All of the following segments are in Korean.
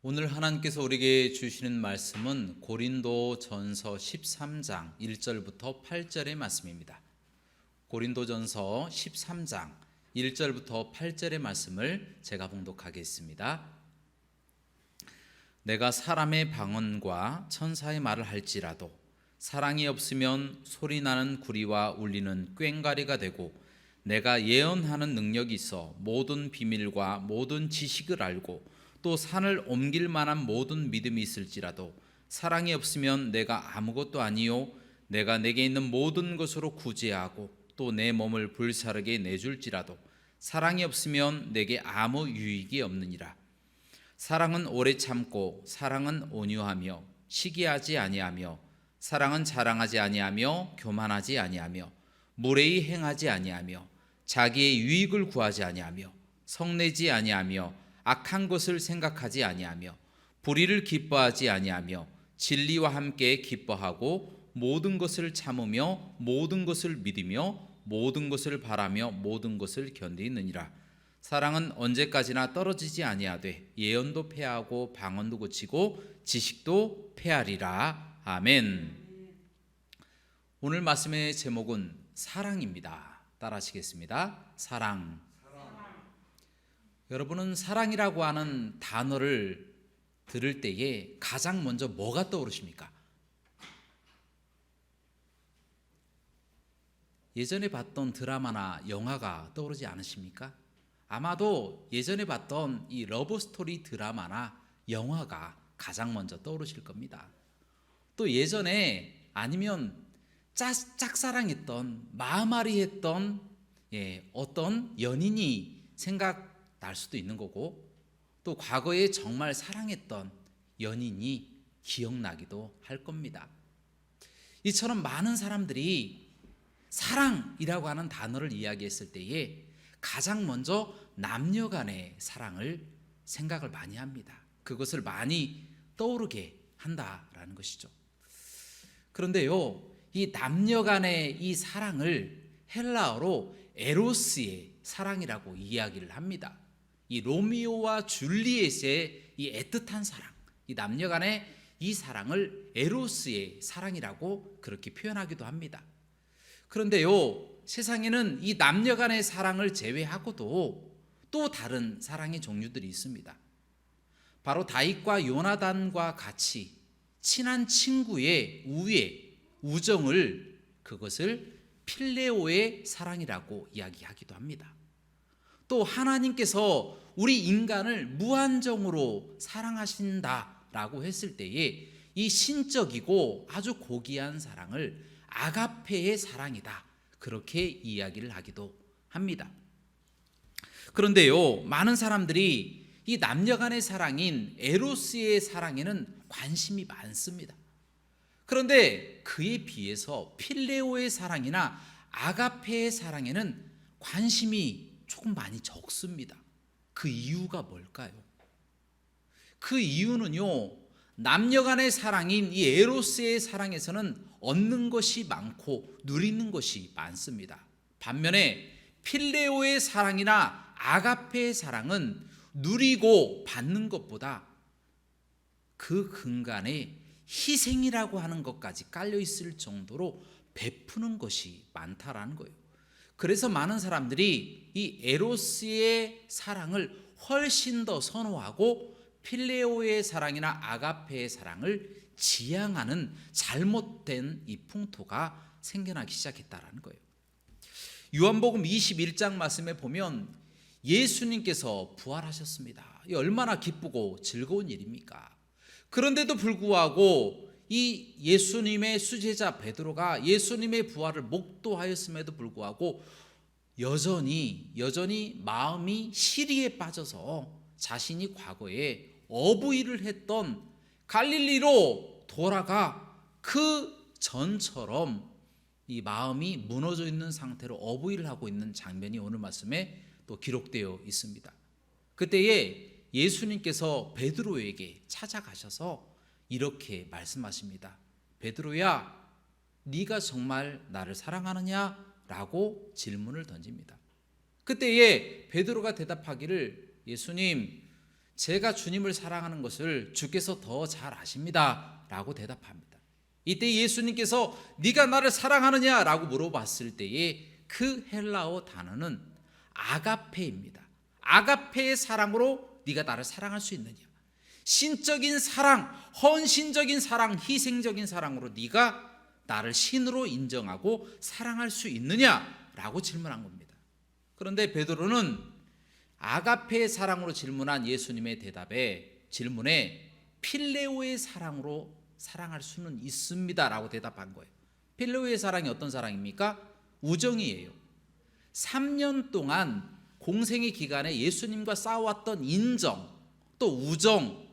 오늘 하나님께서 우리에게 주시는 말씀은 고린도전서 13장 1절부터 8절의 말씀입니다. 고린도전서 13장 1절부터 8절의 말씀을 제가 봉독하겠습니다. 내가 사람의 방언과 천사의 말을 할지라도 사랑이 없으면 소리나는 구리와 울리는 꽹과리가 되고, 내가 예언하는 능력이 있어 모든 비밀과 모든 지식을 알고 또 산을 옮길 만한 모든 믿음이 있을지라도 사랑이 없으면 내가 아무것도 아니요, 내가 내게 있는 모든 것으로 구제하고 또 내 몸을 불사르게 내줄지라도 사랑이 없으면 내게 아무 유익이 없느니라. 사랑은 오래 참고 사랑은 온유하며 시기하지 아니하며 사랑은 자랑하지 아니하며 교만하지 아니하며 무례히 행하지 아니하며 자기의 유익을 구하지 아니하며 성내지 아니하며 악한 것을 생각하지 아니하며 불의를 기뻐하지 아니하며 진리와 함께 기뻐하고 모든 것을 참으며 모든 것을 믿으며 모든 것을 바라며 모든 것을 견디느니라. 사랑은 언제까지나 떨어지지 아니하되 예언도 패하고 방언도 그치고 지식도 패하리라. 아멘. 오늘 말씀의 제목은 사랑입니다. 따라하시겠습니다. 사랑. 여러분은 사랑이라고 하는 단어를 들을 때에 가장 먼저 뭐가 떠오르십니까? 예전에 봤던 드라마나 영화가 떠오르지 않으십니까? 아마도 예전에 봤던 이 러브스토리 드라마나 영화가 가장 먼저 떠오르실 겁니다. 또 예전에 아니면 짝사랑했던 마음앓이 했던 어떤 연인이 생각날 수도 있는 거고, 또 과거에 정말 사랑했던 연인이 기억나기도 할 겁니다. 이처럼 많은 사람들이 사랑이라고 하는 단어를 이야기했을 때에 가장 먼저 남녀 간의 사랑을 생각을 많이 합니다. 그것을 많이 떠오르게 한다라는 것이죠. 그런데요, 이 남녀 간의 이 사랑을 헬라어로 에로스의 사랑이라고 이야기를 합니다. 이 로미오와 줄리엣의 이 애틋한 사랑, 이 남녀 간의 이 사랑을 에로스의 사랑이라고 그렇게 표현하기도 합니다. 그런데요, 세상에는 이 남녀 간의 사랑을 제외하고도 또 다른 사랑의 종류들이 있습니다. 바로 다윗과 요나단과 같이 친한 친구의 우정을, 그것을 필레오의 사랑이라고 이야기하기도 합니다. 또 하나님께서 우리 인간을 무한정으로 사랑하신다라고 했을 때에 이 신적이고 아주 고귀한 사랑을 아가페의 사랑이다, 그렇게 이야기를 하기도 합니다. 그런데요, 많은 사람들이 이 남녀 간의 사랑인 에로스의 사랑에는 관심이 많습니다. 그런데 그에 비해서 필레오의 사랑이나 아가페의 사랑에는 관심이 조금 많이 적습니다. 그 이유가 뭘까요? 그 이유는요, 남녀 간의 사랑인 이 에로스의 사랑에서는 얻는 것이 많고 누리는 것이 많습니다. 반면에 필레오의 사랑이나 아가페의 사랑은 누리고 받는 것보다 그 근간에 희생이라고 하는 것까지 깔려 있을 정도로 베푸는 것이 많다라는 거예요. 그래서 많은 사람들이 이 에로스의 사랑을 훨씬 더 선호하고 필레오의 사랑이나 아가페의 사랑을 지향하는 잘못된 이 풍토가 생겨나기 시작했다라는 거예요. 요한복음 21장 말씀에 보면 예수님께서 부활하셨습니다. 이 얼마나 기쁘고 즐거운 일입니까? 그런데도 불구하고 이 예수님의 수제자 베드로가 예수님의 부활을 목도하였음에도 불구하고 여전히 마음이 시리에 빠져서 자신이 과거에 어부일을 했던 갈릴리로 돌아가 그 전처럼 이 마음이 무너져 있는 상태로 어부일을 하고 있는 장면이 오늘 말씀에 또 기록되어 있습니다. 그때에 예수님께서 베드로에게 찾아가셔서 이렇게 말씀하십니다. 베드로야, 네가 정말 나를 사랑하느냐? 라고 질문을 던집니다. 그때에 베드로가 대답하기를 예수님, 제가 주님을 사랑하는 것을 주께서 더 잘 아십니다 라고 대답합니다. 이때 예수님께서 네가 나를 사랑하느냐 라고 물어봤을 때에 그 헬라어 단어는 아가페입니다. 아가페의 사랑으로 네가 나를 사랑할 수 있느냐, 신적인 사랑, 헌신적인 사랑, 희생적인 사랑으로 네가 나를 신으로 인정하고 사랑할 수 있느냐라고 질문한 겁니다. 그런데 베드로는 아가페의 사랑으로 질문한 예수님의 질문에 필레오의 사랑으로 사랑할 수는 있습니다라고 대답한 거예요. 필레오의 사랑이 어떤 사랑입니까? 우정이에요. 3년 동안 공생의 기간에 예수님과 싸웠던 인정, 또 우정,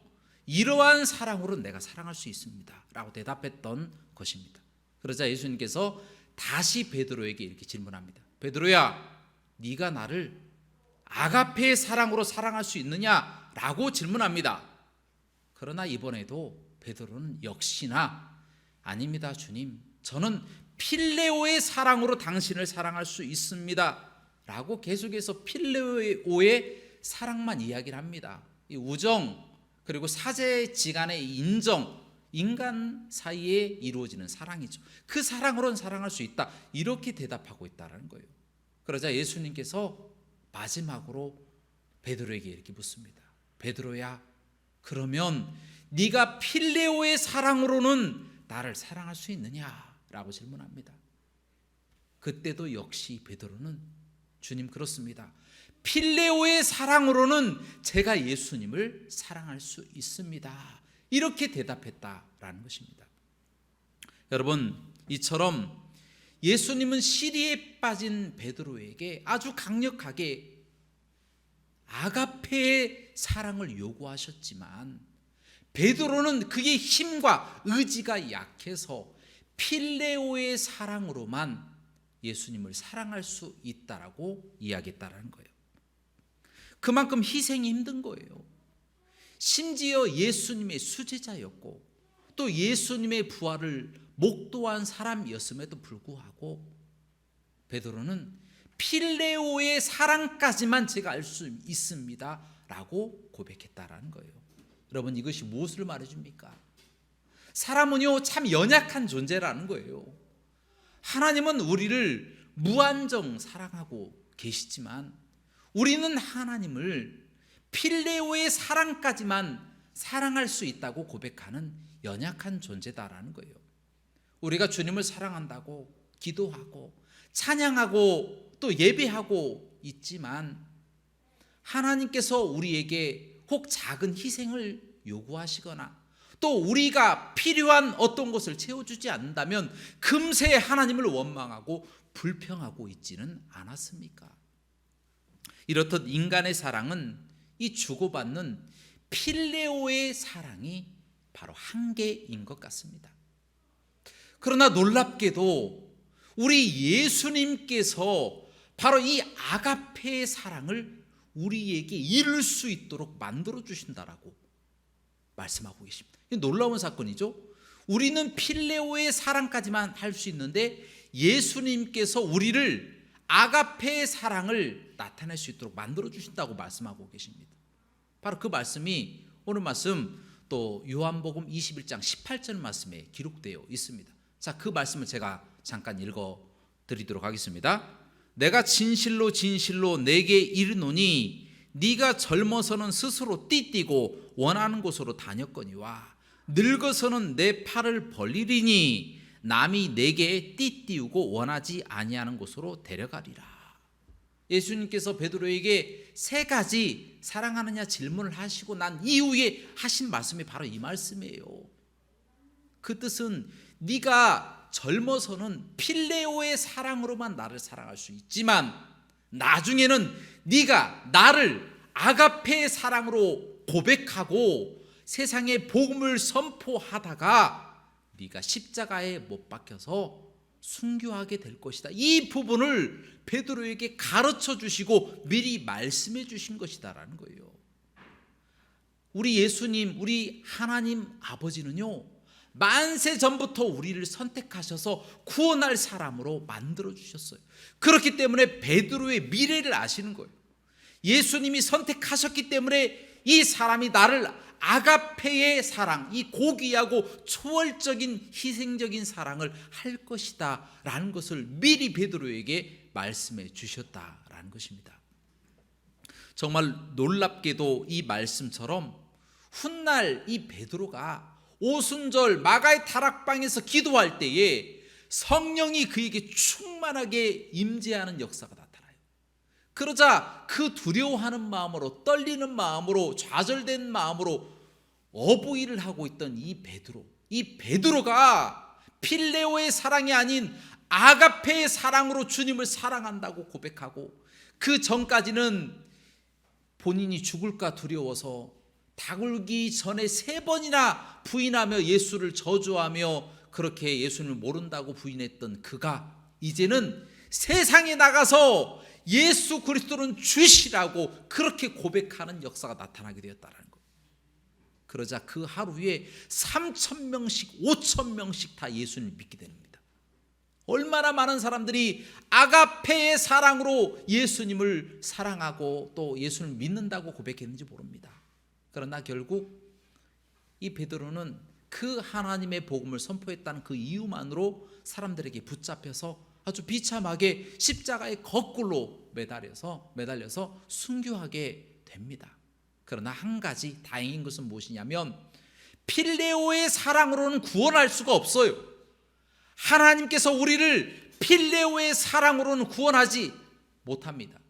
이러한 사랑으로 내가 사랑할 수 있습니다 라고 대답했던 것입니다. 그러자 예수님께서 다시 베드로에게 이렇게 질문합니다. 베드로야, 네가 나를 아가페의 사랑으로 사랑할 수 있느냐 라고 질문합니다. 그러나 이번에도 베드로는 역시나 아닙니다 주님, 저는 필레오의 사랑으로 당신을 사랑할 수 있습니다 라고 계속해서 필레오의 사랑만 이야기를 합니다. 이 우정, 그리고 사제지간의 인정, 인간 사이에 이루어지는 사랑이죠. 그 사랑으로는 사랑할 수 있다, 이렇게 대답하고 있다는 거예요. 그러자 예수님께서 마지막으로 베드로에게 이렇게 묻습니다. 베드로야, 그러면 네가 필레오의 사랑으로는 나를 사랑할 수 있느냐 라고 질문합니다. 그때도 역시 베드로는 주님, 그렇습니다, 필레오의 사랑으로는 제가 예수님을 사랑할 수 있습니다, 이렇게 대답했다라는 것입니다. 여러분, 이처럼 예수님은 시리에 빠진 베드로에게 아주 강력하게 아가페의 사랑을 요구하셨지만 베드로는 그의 힘과 의지가 약해서 필레오의 사랑으로만 예수님을 사랑할 수 있다라고 이야기했다라는 거예요. 그만큼 희생이 힘든 거예요. 심지어 예수님의 수제자였고 또 예수님의 부활을 목도한 사람이었음에도 불구하고 베드로는 필레오의 사랑까지만 제가 알 수 있습니다 라고 고백했다라는 거예요. 여러분, 이것이 무엇을 말해줍니까? 사람은요 참 연약한 존재라는 거예요. 하나님은 우리를 무한정 사랑하고 계시지만 우리는 하나님을 필레오의 사랑까지만 사랑할 수 있다고 고백하는 연약한 존재다라는 거예요. 우리가 주님을 사랑한다고 기도하고 찬양하고 또 예배하고 있지만 하나님께서 우리에게 혹 작은 희생을 요구하시거나 또 우리가 필요한 어떤 것을 채워주지 않는다면 금세 하나님을 원망하고 불평하고 있지는 않았습니까? 이렇듯 인간의 사랑은 이 주고받는 필레오의 사랑이 바로 한계인 것 같습니다. 그러나 놀랍게도 우리 예수님께서 바로 이 아가페의 사랑을 우리에게 이룰 수 있도록 만들어 주신다라고 말씀하고 계십니다. 놀라운 사건이죠. 우리는 필레오의 사랑까지만 할 수 있는데 예수님께서 우리를 아가페의 사랑을 나타낼 수 있도록 만들어 주신다고 말씀하고 계십니다. 바로 그 말씀이 오늘 말씀 또 요한복음 21장 18절 말씀에 기록되어 있습니다. 자, 그 말씀을 제가 잠깐 읽어 드리도록 하겠습니다. 내가 진실로 진실로 내게 이르노니 네가 젊어서는 스스로 띠띠고 원하는 곳으로 다녔거니와 늙어서는 내 팔을 벌리리니 남이 내게 띠띠우고 원하지 아니하는 곳으로 데려가리라. 예수님께서 베드로에게 세 가지 사랑하느냐 질문을 하시고 난 이후에 하신 말씀이 바로 이 말씀이에요. 그 뜻은 네가 젊어서는 필레오의 사랑으로만 나를 사랑할 수 있지만 나중에는 네가 나를 아가페의 사랑으로 고백하고 세상에 복음을 선포하다가 네가 십자가에 못 박혀서 순교하게 될 것이다. 이 부분을 베드로에게 가르쳐 주시고 미리 말씀해 주신 것이다라는 거예요. 우리 예수님, 우리 하나님 아버지는요 만세 전부터 우리를 선택하셔서 구원할 사람으로 만들어 주셨어요. 그렇기 때문에 베드로의 미래를 아시는 거예요. 예수님이 선택하셨기 때문에 이 사람이 나를 아가페의 사랑, 이 고귀하고 초월적인 희생적인 사랑을 할 것이다 라는 것을 미리 베드로에게 말씀해 주셨다라는 것입니다. 정말 놀랍게도 이 말씀처럼 훗날 이 베드로가 오순절 마가의 다락방에서 기도할 때에 성령이 그에게 충만하게 임재하는 역사가 나타나요. 그러자 그 두려워하는 마음으로, 떨리는 마음으로, 좌절된 마음으로 어부일을 하고 있던 이 베드로가 필레오의 사랑이 아닌 아가페의 사랑으로 주님을 사랑한다고 고백하고, 그 전까지는 본인이 죽을까 두려워서 다굴기 전에 3번이나 부인하며 예수를 저주하며 그렇게 예수님을 모른다고 부인했던 그가 이제는 세상에 나가서 예수 그리스도는 주시라고 그렇게 고백하는 역사가 나타나게 되었다는 거예요. 그러자 그 하루에 3,000명씩 5,000명씩 다 예수님을 믿게 됩니다. 얼마나 많은 사람들이 아가페의 사랑으로 예수님을 사랑하고 또 예수님을 믿는다고 고백했는지 모릅니다. 그러나 결국 이 베드로는 그 하나님의 복음을 선포했다는 그 이유만으로 사람들에게 붙잡혀서 아주 비참하게 십자가에 거꾸로 매달려서 순교하게 됩니다. 그러나 한 가지 다행인 것은 무엇이냐면 필레오의 사랑으로는 구원할 수가 없어요. 하나님께서 우리를 필레오의 사랑으로는 구원하지 못합니다.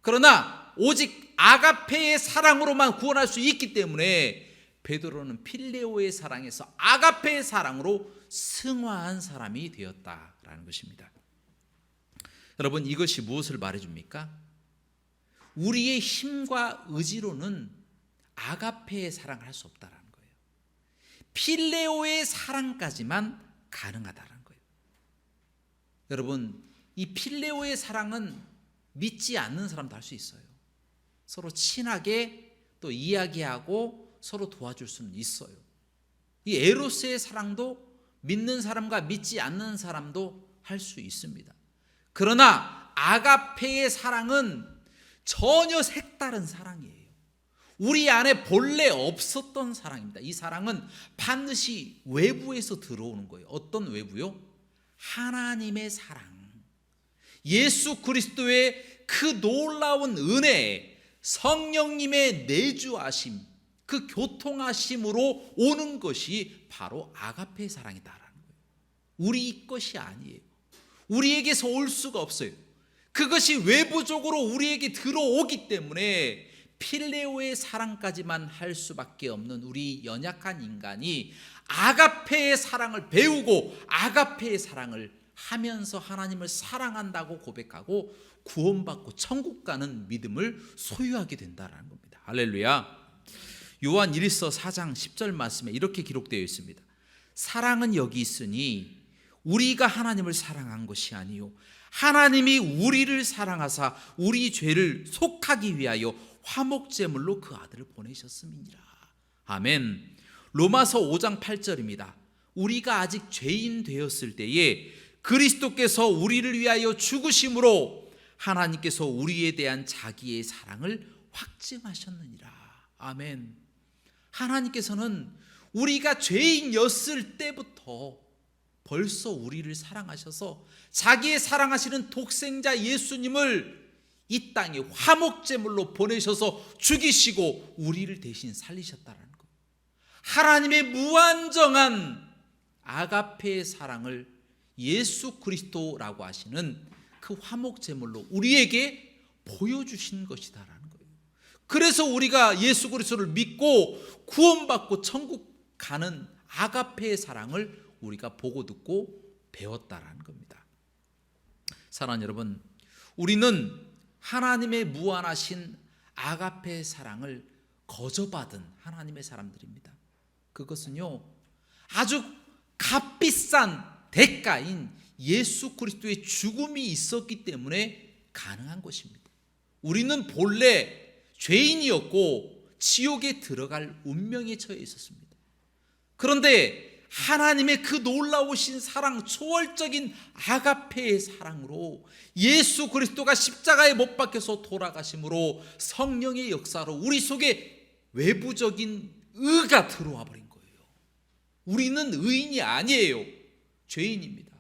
그러나 오직 아가페의 사랑으로만 구원할 수 있기 때문에 베드로는 필레오의 사랑에서 아가페의 사랑으로 승화한 사람이 되었다라는 것입니다. 여러분, 이것이 무엇을 말해줍니까? 우리의 힘과 의지로는 아가페의 사랑을 할 수 없다는 거예요. 필레오의 사랑까지만 가능하다는 거예요. 여러분, 이 필레오의 사랑은 믿지 않는 사람도 할 수 있어요. 서로 친하게 또 이야기하고 서로 도와줄 수는 있어요. 이 에로스의 사랑도 믿는 사람과 믿지 않는 사람도 할 수 있습니다. 그러나 아가페의 사랑은 전혀 색다른 사랑이에요. 우리 안에 본래 없었던 사랑입니다. 이 사랑은 반드시 외부에서 들어오는 거예요. 어떤 외부요? 하나님의 사랑, 예수 그리스도의 그 놀라운 은혜, 성령님의 내주하심, 그 교통하심으로 오는 것이 바로 아가페의 사랑이다라는 거예요. 우리 것이 아니에요. 우리에게서 올 수가 없어요. 그것이 외부적으로 우리에게 들어오기 때문에 필레오의 사랑까지만 할 수밖에 없는 우리 연약한 인간이 아가페의 사랑을 배우고 아가페의 사랑을 하면서 하나님을 사랑한다고 고백하고 구원받고 천국 가는 믿음을 소유하게 된다는 겁니다. 할렐루야. 요한 1서 4장 10절 말씀에 이렇게 기록되어 있습니다. 사랑은 여기 있으니 우리가 하나님을 사랑한 것이 아니요 하나님이 우리를 사랑하사 우리 죄를 속하기 위하여 화목제물로 그 아들을 보내셨음이니라. 아멘. 로마서 5장 8절입니다. 우리가 아직 죄인 되었을 때에 그리스도께서 우리를 위하여 죽으심으로 하나님께서 우리에 대한 자기의 사랑을 확증하셨느니라. 아멘. 하나님께서는 우리가 죄인이었을 때부터 벌써 우리를 사랑하셔서 자기의 사랑하시는 독생자 예수님을 이 땅에 화목제물로 보내셔서 죽이시고 우리를 대신 살리셨다는 거예요. 하나님의 무한정한 아가페의 사랑을 예수 그리스도라고 하시는 그 화목제물로 우리에게 보여주신 것이다라는 거예요. 그래서 우리가 예수 그리스도를 믿고 구원받고 천국 가는 아가페의 사랑을 우리가 보고 듣고 배웠다라는 겁니다. 사랑하는 여러분, 우리는 하나님의 무한하신 아가페의 사랑을 거저받은 하나님의 사람들입니다. 그것은요, 아주 값비싼 대가인 예수 그리스도의 죽음이 있었기 때문에 가능한 것입니다. 우리는 본래 죄인이었고 지옥에 들어갈 운명에 처해 있었습니다. 그런데 하나님의 그 놀라우신 사랑, 초월적인 아가페의 사랑으로 예수 그리스도가 십자가에 못 박혀서 돌아가심으로 성령의 역사로 우리 속에 외부적인 의가 들어와 버린 거예요. 우리는 의인이 아니에요. 죄인입니다.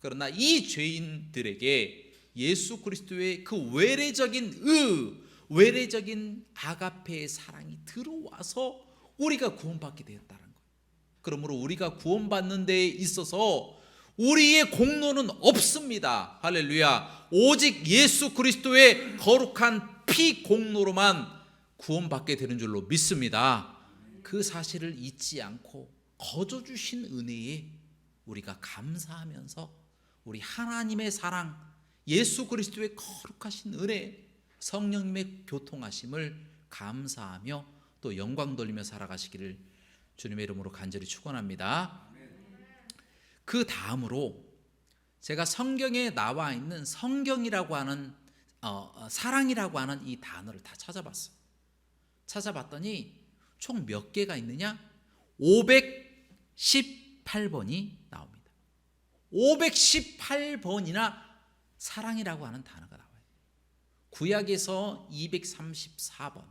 그러나 이 죄인들에게 예수 그리스도의 그 외래적인 외래적인 아가페의 사랑이 들어와서 우리가 구원받게 되었다는 거예요. 그러므로 우리가 구원받는 데에 있어서 우리의 공로는 없습니다. 할렐루야. 오직 예수 그리스도의 거룩한 피 공로로만 구원받게 되는 줄로 믿습니다. 그 사실을 잊지 않고 거저 주신 은혜에 우리가 감사하면서 우리 하나님의 사랑, 예수 그리스도의 거룩하신 은혜, 성령님의 교통하심을 감사하며 또 영광 돌리며 살아가시기를 주님의 이름으로 간절히 축원합니다. 그 다음으로 제가 성경에 나와 있는 성경이라고 하는 사랑이라고 하는 이 단어를 다 찾아봤어요. 찾아봤더니 총 몇 개가 있느냐? 518번이 나옵니다. 518번이나 사랑이라고 하는 단어가 나와요. 구약에서 234번,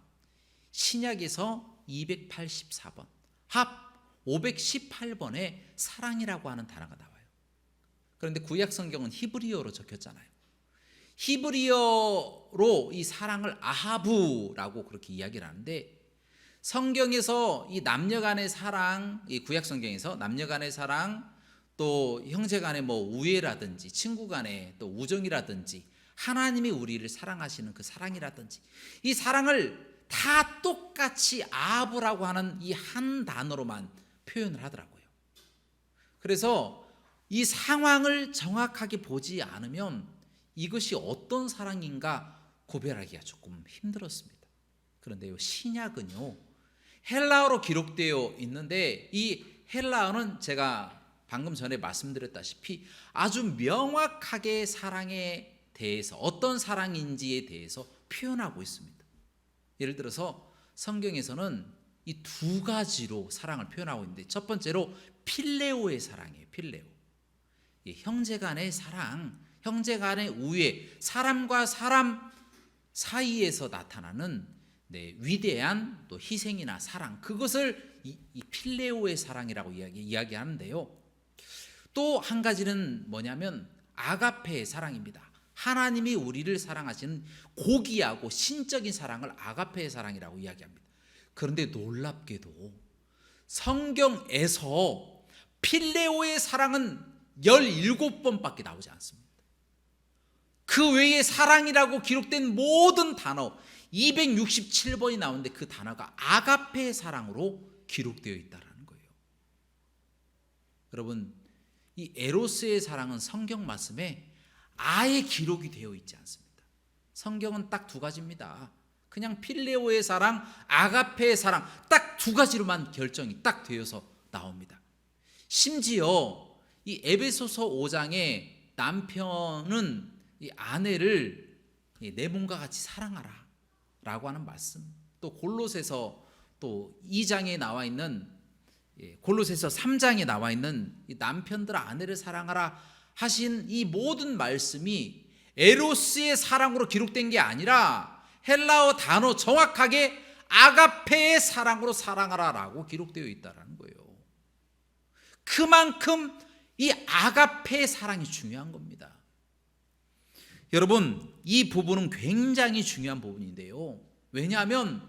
신약에서 284번, 합 518번의 사랑이라고 하는 단어가 나와요. 그런데 구약 성경은 히브리어로 적혔잖아요. 히브리어로 이 사랑을 아하부라고 그렇게 이야기를 하는데, 성경에서 이 남녀간의 사랑, 이 구약 성경에서 남녀간의 사랑, 또 형제간의 뭐 우애라든지 친구간의 또 우정이라든지 하나님이 우리를 사랑하시는 그 사랑이라든지 이 사랑을 다 똑같이 아하부라고 하는 이 한 단어로만 표현을 하더라고요. 그래서 이 상황을 정확하게 보지 않으면 이것이 어떤 사랑인가 구별하기가 조금 힘들었습니다. 그런데요, 신약은요 헬라어로 기록되어 있는데 이 헬라어는 제가 방금 전에 말씀드렸다시피 아주 명확하게 사랑에 대해서 어떤 사랑인지에 대해서 표현하고 있습니다. 예를 들어서 성경에서는 이 두 가지로 사랑을 표현하고 있는데, 첫 번째로 필레오의 사랑이에요. 필레오. 형제 간의 사랑, 형제 간의 우애, 사람과 사람 사이에서 나타나는 위대한 또 희생이나 사랑, 그것을 이 필레오의 사랑이라고 이야기하는데요. 또 한 가지는 뭐냐면 아가페의 사랑입니다. 하나님이 우리를 사랑하시는 고귀하고 신적인 사랑을 아가페의 사랑이라고 이야기합니다. 그런데 놀랍게도 성경에서 필레오의 사랑은 17번밖에 나오지 않습니다. 그 외에 사랑이라고 기록된 모든 단어 267번이 나오는데 그 단어가 아가페의 사랑으로 기록되어 있다는 거예요. 여러분, 이 에로스의 사랑은 성경 말씀에 아예 기록이 되어 있지 않습니다. 성경은 딱 두 가지입니다. 그냥 필레오의 사랑, 아가페의 사랑, 딱 두 가지로만 결정이 딱 되어서 나옵니다. 심지어 이 에베소서 5장에 남편은 이 아내를 내 몸과 같이 사랑하라 라고 하는 말씀, 또 골로새서 또 2장에 나와 있는, 골로새서 3장에 나와 있는 이 남편들 아내를 사랑하라 하신 이 모든 말씀이 에로스의 사랑으로 기록된 게 아니라 헬라어 단어 정확하게 아가페의 사랑으로 사랑하라라고 기록되어 있다는 거예요. 그만큼 이 아가페의 사랑이 중요한 겁니다. 여러분, 이 부분은 굉장히 중요한 부분인데요. 왜냐하면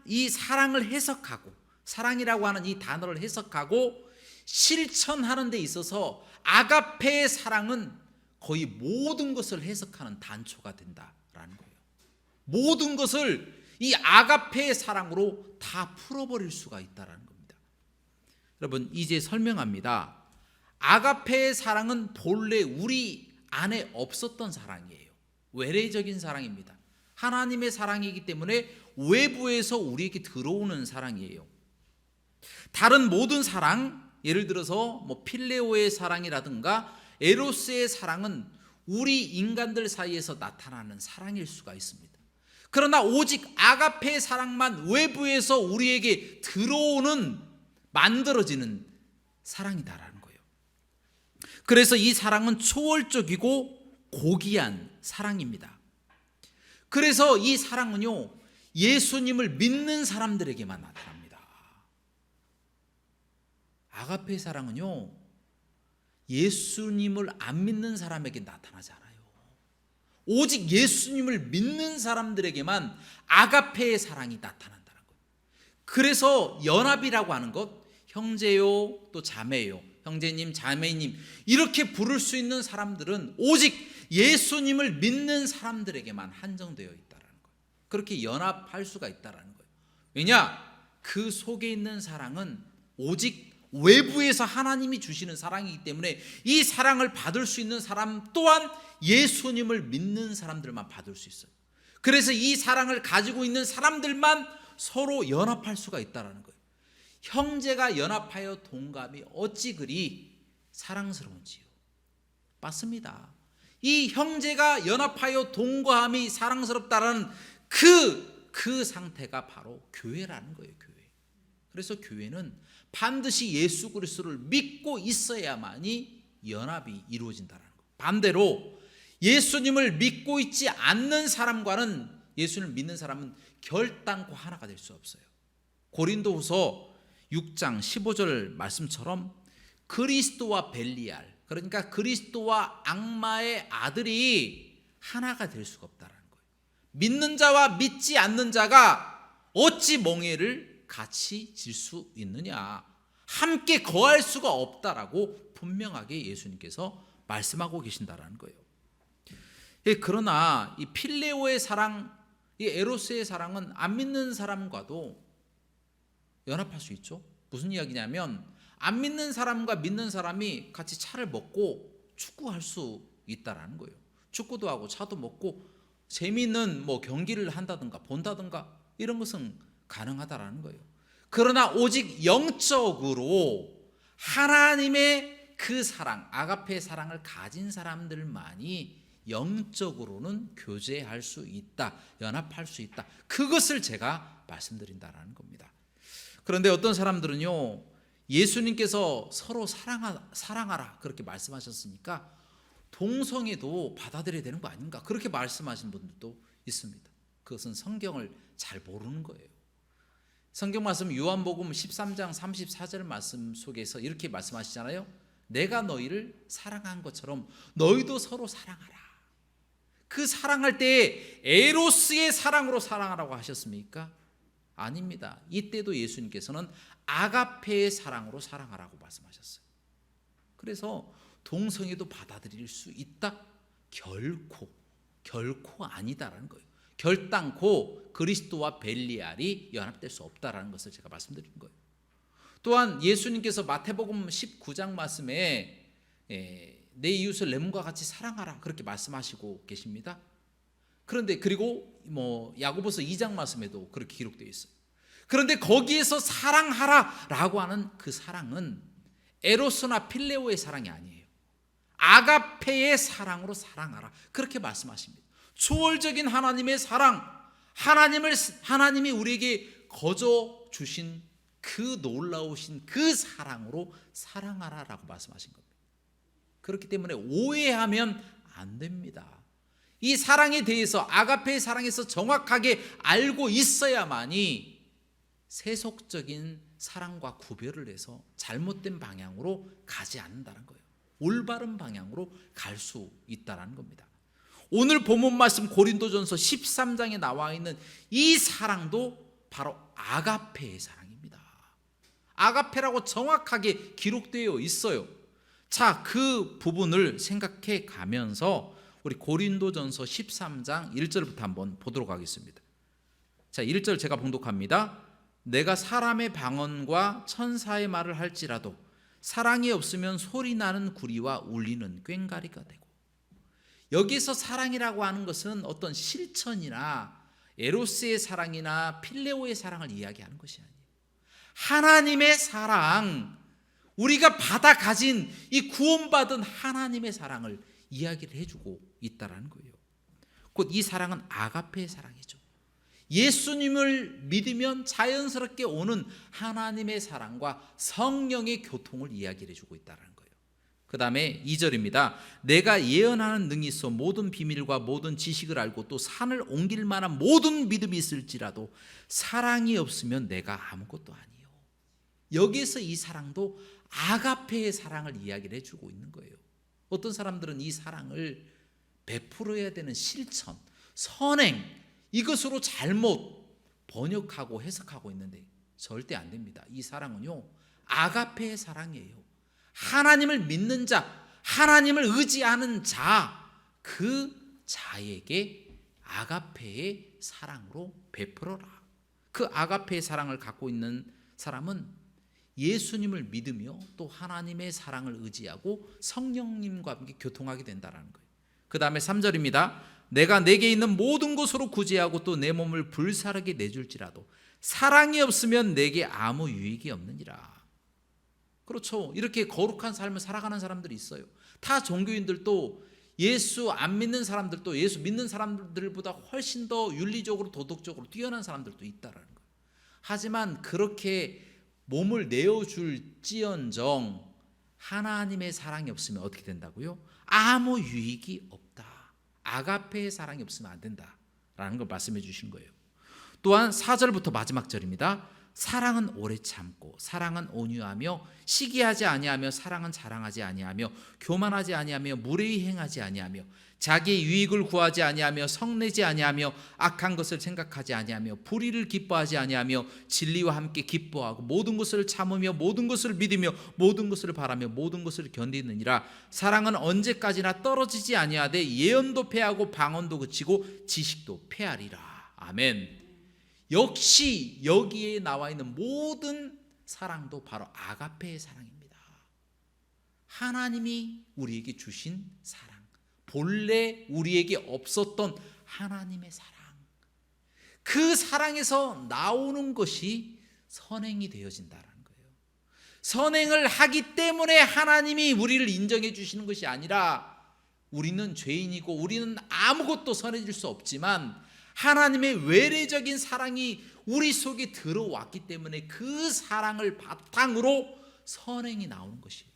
이 사랑을 해석하고, 사랑이라고 하는 이 단어를 해석하고 실천하는 데 있어서 아가페의 사랑은 거의 모든 것을 해석하는 단초가 된다라는 거예요. 모든 것을 이 아가페의 사랑으로 다 풀어버릴 수가 있다는 겁니다. 여러분, 이제 설명합니다. 아가페의 사랑은 본래 우리 안에 없었던 사랑이에요. 외래적인 사랑입니다. 하나님의 사랑이기 때문에 외부에서 우리에게 들어오는 사랑이에요. 다른 모든 사랑, 예를 들어서 뭐 필레오의 사랑이라든가 에로스의 사랑은 우리 인간들 사이에서 나타나는 사랑일 수가 있습니다. 그러나 오직 아가페의 사랑만 외부에서 우리에게 들어오는 만들어지는 사랑이다라는 거예요. 그래서 이 사랑은 초월적이고 고귀한 사랑입니다. 그래서 이 사랑은요, 예수님을 믿는 사람들에게만 나타납니다. 아가페 사랑은요, 예수님을 안 믿는 사람에게 나타나지 않아요. 오직 예수님을 믿는 사람들에게만 아가페의 사랑이 나타난다는 거예요. 그래서 연합이라고 하는 것, 형제요 또 자매요, 형제님 자매님 이렇게 부를 수 있는 사람들은 오직 예수님을 믿는 사람들에게만 한정되어 있다는 거예요. 그렇게 연합할 수가 있다는 거예요. 왜냐? 그 속에 있는 사랑은 오직 외부에서 하나님이 주시는 사랑이기 때문에 이 사랑을 받을 수 있는 사람 또한 예수님을 믿는 사람들만 받을 수 있어요. 그래서 이 사랑을 가지고 있는 사람들만 서로 연합할 수가 있다는 거예요. 형제가 연합하여 동감이 어찌 그리 사랑스러운지요. 맞습니다. 이 형제가 연합하여 동거함이 사랑스럽다라는 그 상태가 바로 교회라는 거예요. 교회. 그래서 교회는 반드시 예수 그리스도를 믿고 있어야만이 연합이 이루어진다는 거예요. 반대로 예수님을 믿고 있지 않는 사람과는, 예수님을 믿는 사람은 결단코 하나가 될 수 없어요. 고린도후서 6장 15절 말씀처럼 그리스도와 벨리알, 그러니까 그리스도와 악마의 아들이 하나가 될 수가 없다는 거예요. 믿는 자와 믿지 않는 자가 어찌 멍에를 같이 질 수 있느냐, 함께 거할 수가 없다라고 분명하게 예수님께서 말씀하고 계신다라는 거예요. 그러나 이 필레오의 사랑, 이 에로스의 사랑은 안 믿는 사람과도 연합할 수 있죠. 무슨 이야기냐면 안 믿는 사람과 믿는 사람이 같이 차를 먹고 축구할 수 있다라는 거예요. 축구도 하고 차도 먹고 재미있는 경기를 한다든가 본다든가 이런 것은 가능하다라는 거예요. 그러나 오직 영적으로 하나님의 그 사랑, 아가페의 사랑을 가진 사람들만이 영적으로는 교제할 수 있다, 연합할 수 있다. 그것을 제가 말씀드린다라는 겁니다. 그런데 어떤 사람들은요, 예수님께서 서로 사랑하라 그렇게 말씀하셨으니까 동성애도 받아들여야 되는 거 아닌가, 그렇게 말씀하신 분들도 있습니다. 그것은 성경을 잘 모르는 거예요. 성경 말씀 요한복음 13장 34절 말씀 속에서 이렇게 말씀하시잖아요. 내가 너희를 사랑한 것처럼 너희도 서로 사랑하라. 그 사랑할 때 에로스의 사랑으로 사랑하라고 하셨습니까? 아닙니다. 이때도 예수님께서는 아가페의 사랑으로 사랑하라고 말씀하셨어요. 그래서 동성애도 받아들일 수 있다? 결코 아니다라는 거예요. 결단코 그리스도와 벨리알이 연합될 수 없다라는 것을 제가 말씀드린 거예요. 또한 예수님께서 마태복음 19장 말씀에 내 이웃을 내 몸과 같이 사랑하라 그렇게 말씀하시고 계십니다. 그런데 그리고 야고보서 2장 말씀에도 그렇게 기록되어 있어요. 그런데 거기에서 사랑하라라고 하는 그 사랑은 에로스나 필레오의 사랑이 아니에요. 아가페의 사랑으로 사랑하라 그렇게 말씀하십니다. 초월적인 하나님의 사랑, 하나님이 우리에게 거저 주신 그 놀라우신 그 사랑으로 사랑하라라고 말씀하신 겁니다. 그렇기 때문에 오해하면 안 됩니다. 이 사랑에 대해서, 아가페의 사랑에서 정확하게 알고 있어야만이 세속적인 사랑과 구별을 해서 잘못된 방향으로 가지 않는다는 거예요. 올바른 방향으로 갈 수 있다는 겁니다. 오늘 본문 말씀 고린도전서 13장에 나와 있는 이 사랑도 바로 아가페의 사랑입니다. 아가페라고 정확하게 기록되어 있어요. 자, 그 부분을 생각해 가면서 우리 고린도전서 13장 1절부터 한번 보도록 하겠습니다. 자, 1절 제가 봉독합니다. 내가 사람의 방언과 천사의 말을 할지라도 사랑이 없으면 소리나는 구리와 울리는 꽹과리가 되고, 여기서 사랑이라고 하는 것은 어떤 실천이나 에로스의 사랑이나 필레오의 사랑을 이야기하는 것이 아니에요. 하나님의 사랑, 우리가 받아 가진 이 구원받은 하나님의 사랑을 이야기를 해주고 있다라는 거예요. 곧 이 사랑은 아가페의 사랑이죠. 예수님을 믿으면 자연스럽게 오는 하나님의 사랑과 성령의 교통을 이야기를 해주고 있다는 거예요. 그 다음에 2절입니다. 내가 예언하는 능이 있어 모든 비밀과 모든 지식을 알고 또 산을 옮길 만한 모든 믿음이 있을지라도 사랑이 없으면 내가 아무것도 아니요. 여기에서 이 사랑도 아가페의 사랑을 이야기를 해주고 있는 거예요. 어떤 사람들은 이 사랑을 베풀어야 되는 실천, 선행, 이것으로 잘못 번역하고 해석하고 있는데 절대 안 됩니다. 이 사랑은요, 아가페의 사랑이에요. 하나님을 믿는 자, 하나님을 의지하는 자, 그 자에게 아가페의 사랑으로 베풀어라. 그 아가페의 사랑을 갖고 있는 사람은 예수님을 믿으며 또 하나님의 사랑을 의지하고 성령님과 함께 교통하게 된다는 거예요. 그 다음에 3절입니다. 내가 내게 있는 모든 것으로 구제하고 또 내 몸을 불사르게 내줄지라도 사랑이 없으면 내게 아무 유익이 없느니라. 그렇죠. 이렇게 거룩한 삶을 살아가는 사람들이 있어요. 타 종교인들도 예수 안 믿는 사람들도 예수 믿는 사람들보다 훨씬 더 윤리적으로 도덕적으로 뛰어난 사람들도 있다는 거예요. 하지만 그렇게 몸을 내어줄지언정 하나님의 사랑이 없으면 어떻게 된다고요? 아무 유익이 없다. 아가페의 사랑이 없으면 안 된다라는 걸 말씀해 주신 거예요. 또한 4절부터 마지막 절입니다. 사랑은 오래 참고 사랑은 온유하며 시기하지 아니하며 사랑은 자랑하지 아니하며 교만하지 아니하며 무례히 행하지 아니하며 자기의 유익을 구하지 아니하며 성내지 아니하며 악한 것을 생각하지 아니하며 불의를 기뻐하지 아니하며 진리와 함께 기뻐하고 모든 것을 참으며 모든 것을 믿으며 모든 것을 바라며 모든 것을 견디느니라. 사랑은 언제까지나 떨어지지 아니하되 예언도 패하고 방언도 그치고 지식도 패하리라. 아멘. 역시 여기에 나와 있는 모든 사랑도 바로 아가페의 사랑입니다. 하나님이 우리에게 주신 사랑, 본래 우리에게 없었던 하나님의 사랑, 그 사랑에서 나오는 것이 선행이 되어진다는 거예요. 선행을 하기 때문에 하나님이 우리를 인정해 주시는 것이 아니라 우리는 죄인이고 우리는 아무것도 선해질 수 없지만 하나님의 외래적인 사랑이 우리 속에 들어왔기 때문에 그 사랑을 바탕으로 선행이 나오는 것이에요.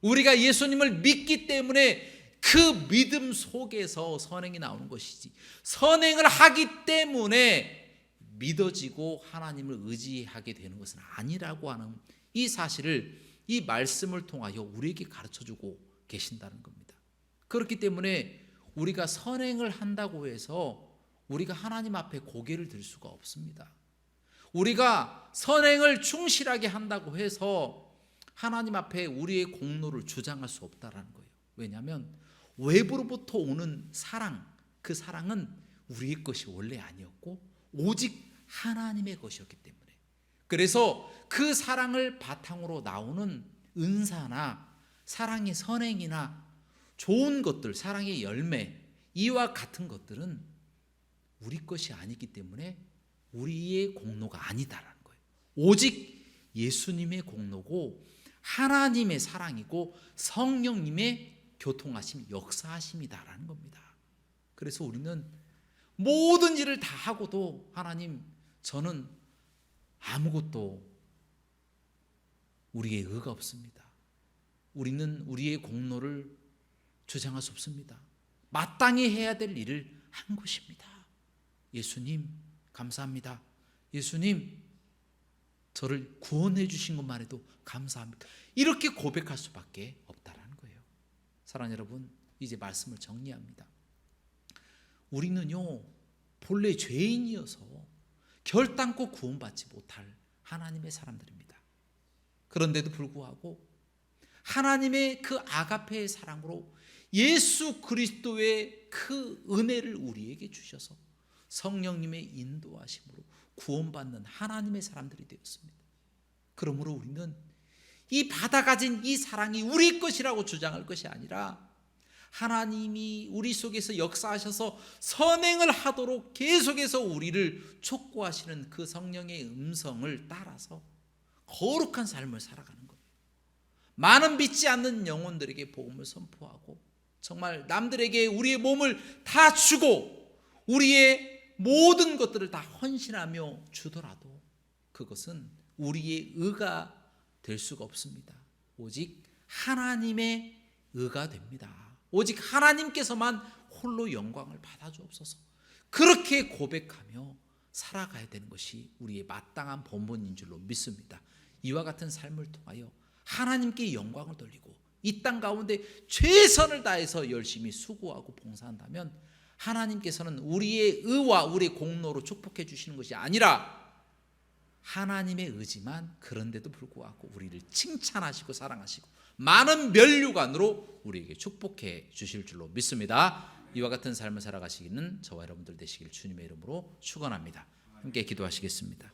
우리가 예수님을 믿기 때문에 그 믿음 속에서 선행이 나오는 것이지, 선행을 하기 때문에 믿어지고 하나님을 의지하게 되는 것은 아니라고 하는 이 사실을 이 말씀을 통하여 우리에게 가르쳐주고 계신다는 겁니다. 그렇기 때문에 우리가 선행을 한다고 해서 우리가 하나님 앞에 고개를 들 수가 없습니다. 우리가 선행을 충실하게 한다고 해서 하나님 앞에 우리의 공로를 주장할 수 없다는 거예요. 왜냐하면 외부로부터 오는 사랑, 그 사랑은 우리의 것이 원래 아니었고 오직 하나님의 것이었기 때문에, 그래서 그 사랑을 바탕으로 나오는 은사나 사랑의 선행이나 좋은 것들, 사랑의 열매, 이와 같은 것들은 우리 것이 아니기 때문에 우리의 공로가 아니다라는 거예요. 오직 예수님의 공로고 하나님의 사랑이고 성령님의 교통하심, 역사하심이다라는 겁니다. 그래서 우리는 모든 일을 다 하고도 하나님, 저는 아무것도 우리의 의가 없습니다. 우리는 우리의 공로를 주장할 수 없습니다. 마땅히 해야 될 일을 한 것입니다. 예수님 감사합니다. 예수님 저를 구원해 주신 것만 해도 감사합니다. 이렇게 고백할 수밖에 없다라는 거예요. 사랑하는 여러분, 이제 말씀을 정리합니다. 우리는요 본래 죄인이어서 결단코 구원받지 못할 하나님의 사람들입니다. 그런데도 불구하고 하나님의 그 아가페의 사랑으로 예수 그리스도의 그 은혜를 우리에게 주셔서 성령님의 인도하심으로 구원받는 하나님의 사람들이 되었습니다. 그러므로 우리는 이 받아가진 이 사랑이 우리 것이라고 주장할 것이 아니라 하나님이 우리 속에서 역사하셔서 선행을 하도록 계속해서 우리를 촉구하시는 그 성령의 음성을 따라서 거룩한 삶을 살아가는 거예요. 많은 믿지 않는 영혼들에게 복음을 선포하고 정말 남들에게 우리의 몸을 다 주고 우리의 모든 것들을 다 헌신하며 주더라도 그것은 우리의 의가 될 수가 없습니다. 오직 하나님의 의가 됩니다. 오직 하나님께서만 홀로 영광을 받아주옵소서. 그렇게 고백하며 살아가야 되는 것이 우리의 마땅한 본분인 줄로 믿습니다. 이와 같은 삶을 통하여 하나님께 영광을 돌리고 이 땅 가운데 최선을 다해서 열심히 수고하고 봉사한다면 하나님께서는 우리의 의와 우리의 공로로 축복해 주시는 것이 아니라 하나님의 의지만 그런데도 불구하고 우리를 칭찬하시고 사랑하시고 많은 면류관으로 우리에게 축복해 주실 줄로 믿습니다. 이와 같은 삶을 살아가시기는 저와 여러분들 되시길 주님의 이름으로 축원합니다. 함께 기도하시겠습니다.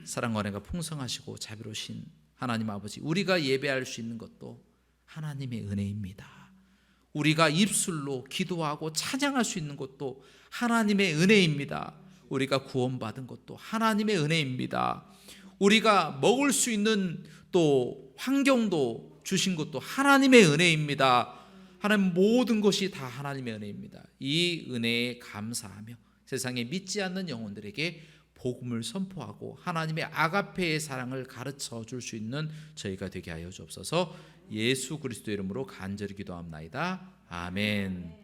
사랑과 은혜가 풍성하시고 자비로우신 하나님 아버지, 우리가 예배할 수 있는 것도 하나님의 은혜입니다. 우리가 입술로 기도하고 찬양할 수 있는 것도 하나님의 은혜입니다. 우리가 구원받은 것도 하나님의 은혜입니다. 우리가 먹을 수 있는 또 환경도 주신 것도 하나님의 은혜입니다. 하나님 모든 것이 다 하나님의 은혜입니다. 이 은혜에 감사하며 세상에 믿지 않는 영혼들에게 복음을 선포하고 하나님의 아가페의 사랑을 가르쳐 줄 수 있는 저희가 되게 하여 주옵소서. 예수 그리스도 이름으로 간절히 기도합나이다. 아멘.